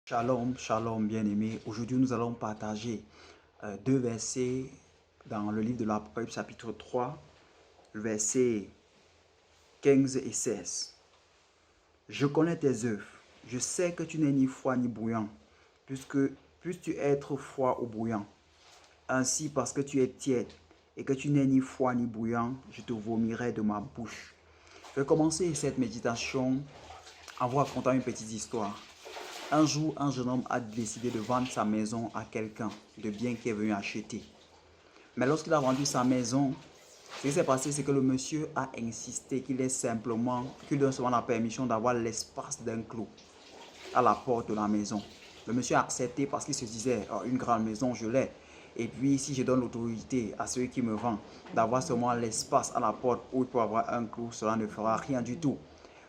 Shalom, shalom bien-aimés. Aujourd'hui, nous allons partager deux versets dans le livre de l'Apocalypse, chapitre 3, versets 15 et 16. Je connais tes œuvres. Je sais que tu n'es ni froid ni bouillant, puisque puisses-tu être froid ou bouillant. Ainsi, parce que tu es tiède et que tu n'es ni froid ni bouillant, je te vomirai de ma bouche. Je vais commencer cette méditation en vous racontant une petite histoire. Un jour, un jeune homme a décidé de vendre sa maison à quelqu'un de bien qui est venu acheter. Mais lorsqu'il a vendu sa maison, ce qui s'est passé, c'est que le monsieur a insisté qu'il donne seulement la permission d'avoir l'espace d'un clou à la porte de la maison. Le monsieur a accepté parce qu'il se disait, oh, une grande maison, je l'ai. Et puis, si je donne l'autorité à celui qui me vend d'avoir seulement l'espace à la porte où il peut avoir un clou, cela ne fera rien du tout.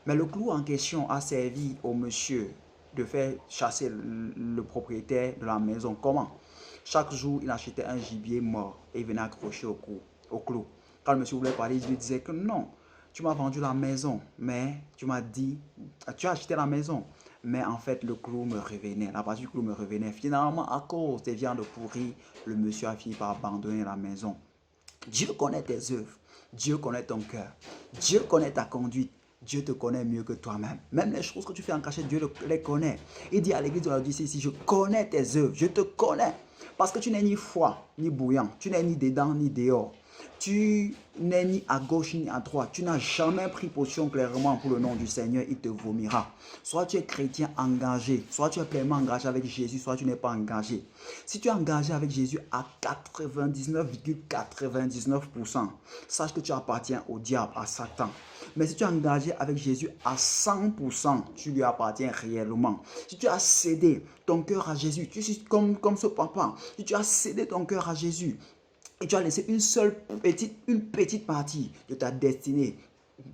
Mais le clou en question a servi au monsieur de faire chasser le propriétaire de la maison. Comment? Chaque jour, il achetait un gibier mort et il venait accrocher au clou. Quand le monsieur voulait parler, il lui disait que non, tu m'as vendu la maison, mais tu m'as dit, tu as acheté la maison. Mais en fait, le clou me revenait, la partie du clou me revenait. Finalement, à cause des viandes pourries, le monsieur a fini par abandonner la maison. Dieu connaît tes œuvres, Dieu connaît ton cœur, Dieu connaît ta conduite. Dieu te connaît mieux que toi-même. Même les choses que tu fais en cachette, Dieu les connaît. Il dit à l'église de Laodicée ici, je connais tes œuvres, je te connais. Parce que tu n'es ni froid, ni bouillant, tu n'es ni dedans, ni dehors. Tu n'es ni à gauche ni à droite. Tu n'as jamais pris position clairement pour le nom du Seigneur, il te vomira. Soit tu es chrétien engagé, soit tu es pleinement engagé avec Jésus, soit tu n'es pas engagé. Si tu es engagé avec Jésus à 99,99%, sache que tu appartiens au diable, à Satan. Mais si tu es engagé avec Jésus à 100%, tu lui appartiens réellement. Si tu as cédé ton cœur à Jésus, tu es comme ce papa. Si tu as cédé ton cœur à Jésus, et tu as laissé une petite partie de ta destinée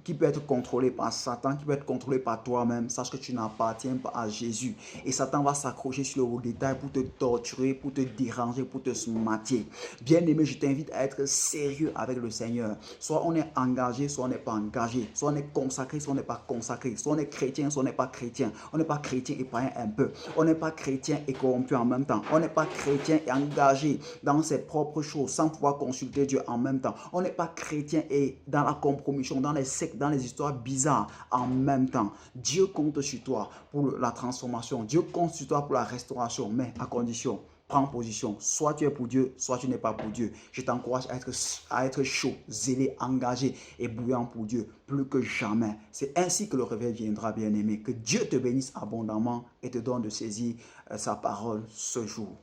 qui peut être contrôlée par Satan, qui peut être contrôlée par toi-même, sache que tu n'appartiens pas à Jésus. Et Satan va s'accrocher sur le détail pour te torturer, pour te déranger, pour te smatter. Bien-aimé, je t'invite à être sérieux avec le Seigneur. Soit on est engagé, soit on n'est pas engagé. Soit on est consacré, soit on n'est pas consacré. Soit on est chrétien, soit on n'est pas chrétien. On n'est pas chrétien et païen un peu. On n'est pas chrétien et corrompu en même temps. On n'est pas chrétien et engagé dans ses propres choses sans pouvoir consulter Dieu en même temps. On n'est pas chrétien et dans la compromission, dans les sectes, dans les histoires bizarres en même temps. Dieu compte sur toi pour la transformation. Dieu compte sur toi pour la restauration, mais à condition, prends position. Soit tu es pour Dieu, soit tu n'es pas pour Dieu. Je t'encourage à être chaud, zélé, engagé et bouillant pour Dieu plus que jamais. C'est ainsi que le réveil viendra, bien-aimé. Que Dieu te bénisse abondamment et te donne de saisir sa parole ce jour.